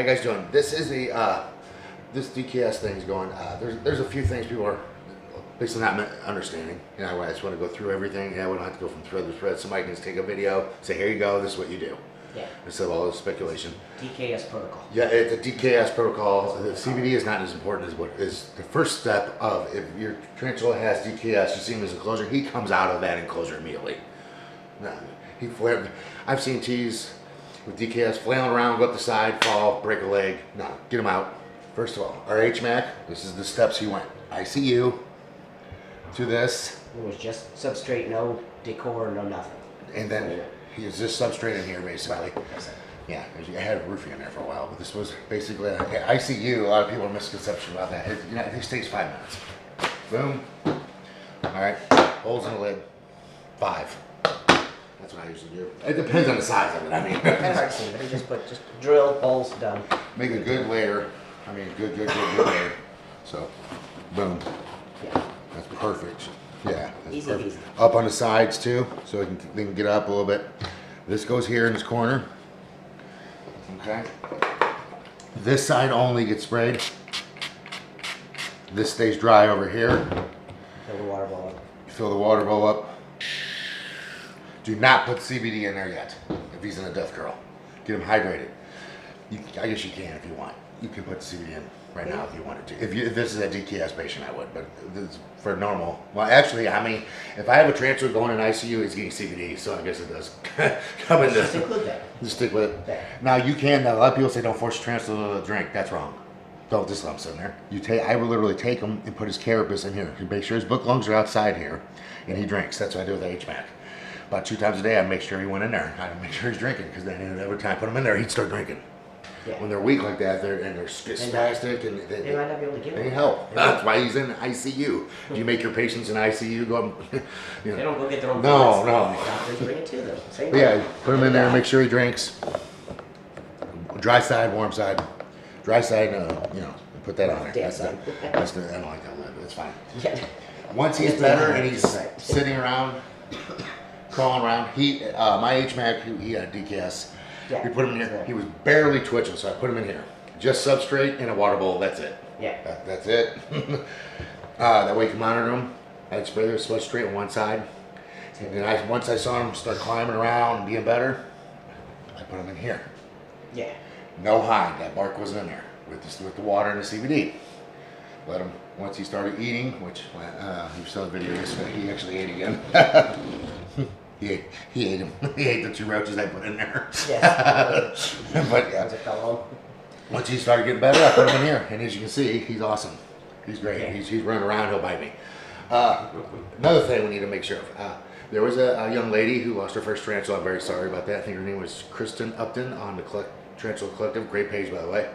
you guys doing? This is a this DKS thing's going. There's a few things people are basically not understanding. You know, I just want to go through everything. Yeah, we don't have to go from thread to thread. Somebody can just take a video, say, here you go, this is what you do. Yeah. Instead of all this speculation. DKS protocol. Yeah, it's a DKS protocol. The CBD is not as important as what is the first step of if your tarantula has DKS, you see him as enclosure, he comes out of that enclosure immediately. Now, I've seen T's with DKS flailing around, go up the side, fall, break a leg. No, get him out. First of all, our HMAC, this is the steps he went. ICU to this. It was just substrate, no decor, no nothing. And then he was just substrate in here basically. Right. Yeah, I had roofing in there for a while, but this was basically ICU. A lot of people have misconception about that. It takes 5 minutes. Boom. All right, holes in the lid, 5. That's what I usually do. It depends on the size of it. I mean, Kind of hard to see, but he just drill, holes, done. Make a good layer. I mean, good layer. So, boom. Yeah. That's perfect. Yeah. That's Easy perfect. peasy. Up on the sides too, so they can get up a little bit. This goes here in this corner. Okay. This side only gets sprayed. This stays dry over here. Fill the water bowl up. Fill the water bowl up. Do not put CBD in there yet. If he's in a death curl, get him hydrated. I guess you can if you want. You can put CBD in right now if you wanted to. If this is a DKS patient, I would. But this, for normal, well, actually, I mean, if I have a transfer going in ICU, he's getting CBD, so I guess it does come into. Just include that. Just stick with it. There. Now you can. A lot of people say don't force your transfer to drink. That's wrong. Don't just let him sit in there. I would literally take him and put his carapace in here. You make sure his book lungs are outside here, and he drinks. That's what I do with the HMAC. About 2 times a day, I make sure he went in there. I make sure he's drinking, because then every time I put him in there, he'd start drinking. Yeah. When they're weak like that, they're spastic, and They might not be able to give they it. need help. That's why he's in ICU. Do you make your patients in ICU go up? You know. They don't go get their own No, fluids. no. Doctors bring it to them. Same But yeah, way. put him in there, make sure he drinks. Dry side, warm side. Dry side, you know, put that on there. Damn That's side. I don't like that, but it's fine. Yeah. Once he's It's better fine. and he's Right. sitting around, crawling around, my HMAC, he had DKS. Yeah. We put him in here. He was barely twitching, so I put him in here. Just substrate in a water bowl. That's it. Yeah. That's it. That way you can monitor him. I'd spray the substrate on one side, and then once I saw him start climbing around and being better, I put him in here. Yeah. No hide. That bark wasn't in there with the water and the CBD. Let him, once he started eating, which you saw the video yesterday, he actually ate again. he ate him. He ate the 2 roaches I put in there. Yes. But yeah, Once it fell home. once he started getting better, I put him in here, and as you can see, he's awesome. He's great. Yeah. He's running around. He'll bite me. Another thing we need to make sure of. There was a young lady who lost her first tarantula. I'm very sorry about that. I think her name was Kristen Upton on the Tarantula Collective. Great page, by the way.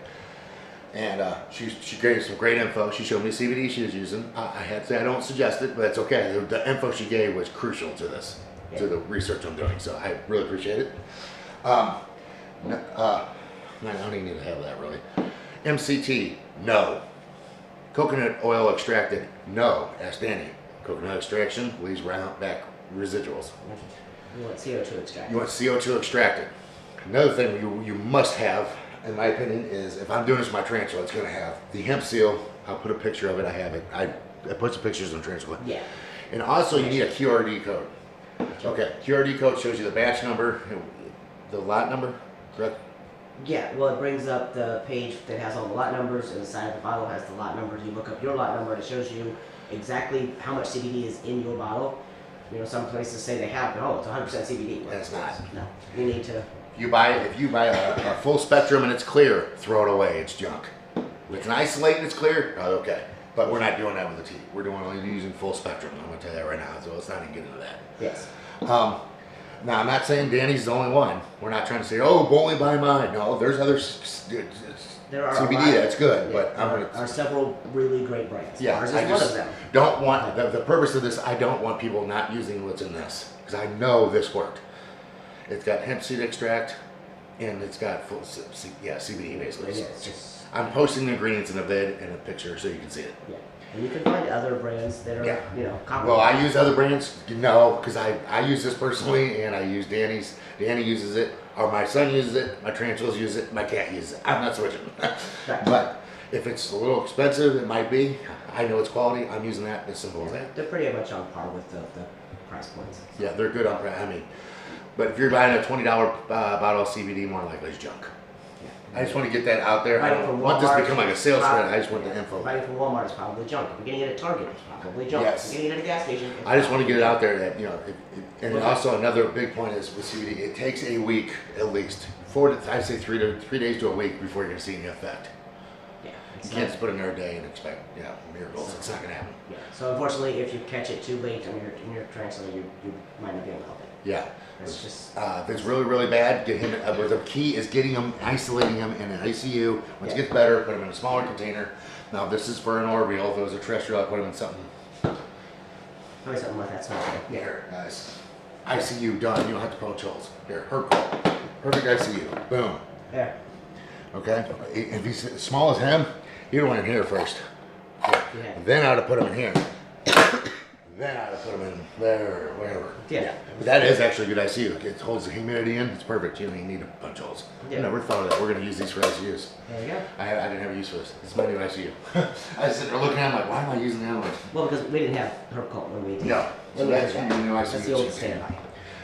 And she gave some great info. She showed me CBD she was using. I had to say I don't suggest it, but it's okay. The info she gave was crucial to this, to the research I'm doing. So I really appreciate it. I don't even need to have that really. MCT, no. Coconut oil extracted, no. Ask Danny. Coconut extraction leaves back residuals. You want CO2 extract. You want CO2 extracted. Another thing you must have, in my opinion, is if I'm doing this with my tarantula, it's going to have the hemp seal. I'll put a picture of it. I have it. I put some pictures on tarantula. Yeah. And also you need a QRD code. Okay, QRD code shows you the batch number, the lot number, correct? Yeah, well, it brings up the page that has all the lot numbers, and the side of the bottle has the lot numbers. You look up your lot number, and it shows you exactly how much CBD is in your bottle. You know, some places say they have, it's 100% CBD. Well, That's not. No, you need to. If you buy a full spectrum and it's clear, throw it away. It's junk. If it's an isolate and it's clear, okay. But we're not doing that with the tea. We're only using full spectrum. I'm going to tell you that right now, so let's not even get into that. Yes. Now, I'm not saying Danny's the only one. We're not trying to say, oh, only buy mine. No, there's other There are CBD that's good, but I'm there going are several really great brands. Yeah, Ours is I one just of them. don't want, the purpose of this, I don't want people not using what's in this, because I know this worked. It's got hemp seed extract, and it's got full, CBD basically. Yeah, it's just, I'm posting the ingredients in a vid and a picture so you can see it. yeah. And you can find other brands that are, Yeah. comparable. Well, I use other brands, no, because I use this personally, and I use Danny's. Danny uses it. or my son uses it, my tarantulas use it, my cat uses it. I'm not switching. But if it's a little expensive, it might be. I know it's quality. I'm using that. It's simple as that. They're pretty much on par with the price points. Yeah, they're good on price. I mean, but if you're buying a $20 bottle of CBD, more likely it's junk. I just want to get that out there. I don't want this to become like a sales spread. I just want the info. Buying from Walmart is probably junk. If you're getting it at Target, it's probably junk. Yes. If you're getting it at a gas station, I just want to get it out there that, you know, and also another big point is with CBD, it takes a week at least. I'd say 3 days to a week before you're going to see any effect. Yeah. You can't just put it in there a day and expect, you know, miracles. It's not going to happen. Yeah. So unfortunately, if you catch it too late in your tarantula, you might not be able to help it. Yeah. It's just. If it's really, really bad, get him. The key is getting him, isolating him in an ICU. Once it gets better, put him in a smaller container. Now, if this is for an orbital. If it was a terrestrial, I'd put him in something. Probably something like that small. Here, guys. ICU done. You don't have to poach holes. Here, herb call. Perfect ICU. Boom. Yeah. Okay. If he's as small as him, you don't want him here first. Yeah. Then I'd have put him in here. Then I'd have put them in there or wherever. Yeah. But that is actually a good ICU. It holds the humidity in. It's perfect. You don't even need a bunch of holes. Yeah. I never thought of that. We're going to use these for ICUs. There you go. I didn't have a use for this. This is my new ICU. I was sitting there looking at it, I'm like, why am I using that one? Well, because we didn't have herb cult when we did. No. So that's your new ICU. That's the old standby.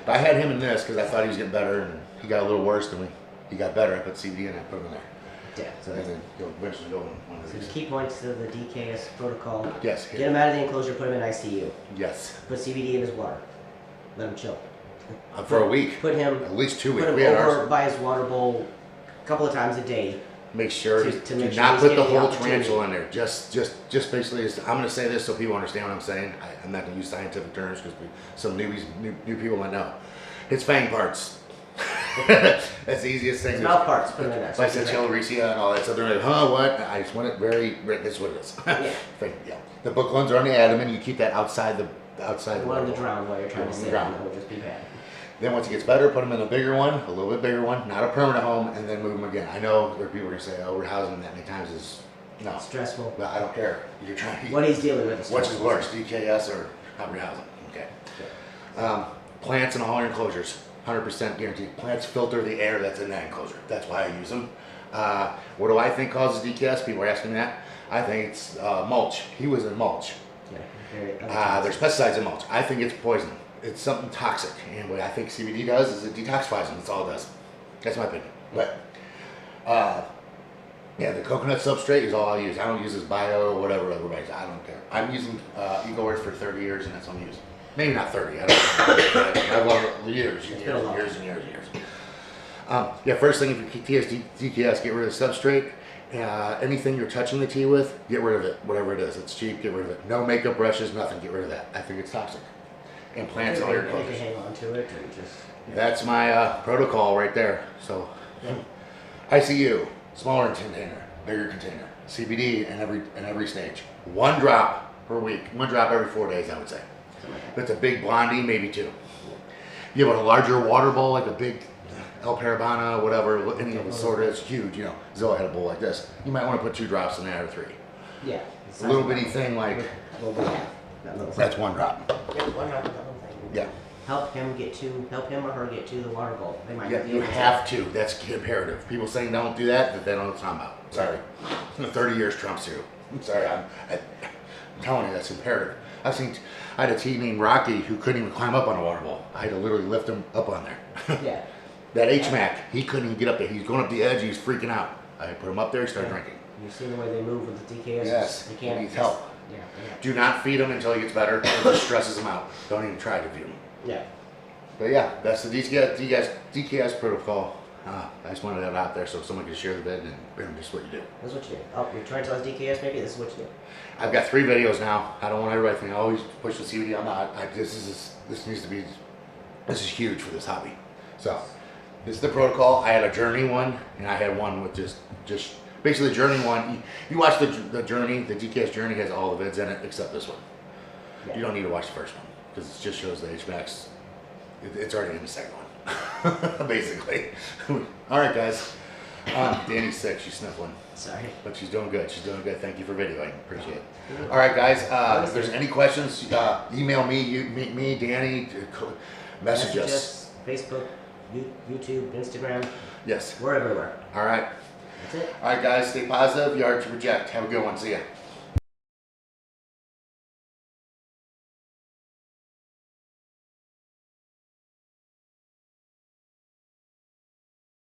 But I had him in this because I thought he was getting better, and he got a little worse than he got better. I put CBD in, I put him in there. Yeah. So then he'll eventually go in one of So the these. key points to the DKS protocol. Yes. Get him out of the enclosure, put him in ICU. Yes. Put CBD in his water. Let him chill. For a week. Put him. At least 2 weeks. Put him We had over ours. by his water bowl a couple of times a day. Make sure To to make sure not he's put the getting the whole opportunity. tarantula in there. Just basically, I'm going to say this so people understand what I'm saying. I'm not going to use scientific terms because some new people might know. It's fang parts. That's the easiest thing. His mouth parts. Put him in there. Bicentellarisia and all that stuff. They're like, huh, what? I just want it very. That's what it is. Yeah. Yeah. The book ones are on the abdomen. You keep that outside the You want him to drown while you're trying to save him. Drown. That would just be bad. Then once he gets better, put him in a bigger one, a little bit bigger one, not a permanent home, and then move him again. I know there are people are gonna say, "Oh, we're housing him that many times." Is no, Stressful. but I don't care. You're trying. What he's dealing with is Which is stressful. worse, DKS or how we housing? Okay. Plants in all your enclosures, 100% guaranteed. Plants filter the air that's in that enclosure. That's why I use them. What do I think causes DKS? People are asking me that. I think it's mulch. He was in mulch. Yeah, very There's pesticides in mulch. I think it's poison. It's something toxic. And what I think CBD does is it detoxifies them. That's all it does. That's my opinion. But yeah, the coconut substrate is all I use. I don't use this bio or whatever everybody's. I don't care. I'm using EcoWare for 30 years, and that's what I'm using. Maybe not 30. I don't know. I've loved years, It's been a long years and years and years. Yeah, first thing, if you DKS, get rid of the substrate. Anything you're touching the tea with, get rid of it. Whatever it is, it's cheap, get rid of it. No makeup brushes, nothing, get rid of that. I think it's toxic. And plants all your You clothes. can hang on to it and just. That's my protocol right there. So, ICU, smaller container, bigger container. CBD in every stage. 1 drop per week. 1 drop every 4 days, I would say. If it's a big blondie, maybe 2. You have a larger water bowl, like a big El Parabana, whatever, any of the sort of, it's huge, you know. Zoe had a bowl like this. You might want to put 2 drops in there or 3. Yeah. A little bitty thing like, That little thing. that's 1 drop. Yeah, one drop of that little thing. Yeah. Help him or her get to the water bowl. They might Yeah, be you able to. have to. That's imperative. People saying don't do that, but they don't know what I'm talking about. Sorry. 30 years trumps you. I'm sorry. I'm telling you, that's imperative. I had a teen named Rocky who couldn't even climb up on a water bowl. I had to literally lift him up on there. Yeah. That HMAC, he couldn't even get up there. He's going up the edge. He's freaking out. I put him up there. He started drinking. You've seen the way they move with the DKS. Yes, You can't. he needs help. Yeah. Do not feed him until he gets better. It just stresses him out. Don't even try to feed him. Yeah. But yeah, that's the DKS protocol. I just wanted that out there so someone could share the bed and boom, this is what you do. That's what you do. Oh, you're trying to tell us DKS maybe? This is what you do. I've got 3 videos now. I don't want everybody to think I always push the CBD. I'm not. This needs to be. This is huge for this hobby. So this is the protocol. I had a Journey one, and I had one with just basically the Journey one. You watch the Journey. The DKS Journey has all the vids in it except this one. Yeah. You don't need to watch the first one because it just shows the HMAX. It's already in the second one, basically. All right, guys. Danny's sick. She's sniffling. Sorry. But she's doing good. She's doing good. Thank you for videoing. Appreciate it. All right, guys. If there's any questions, email me, me, Danny. Message us. Facebook. YouTube, Instagram. Yes. We're everywhere. All right. That's it. All right, guys. Stay positive. Yard to project. Have a good one. See ya.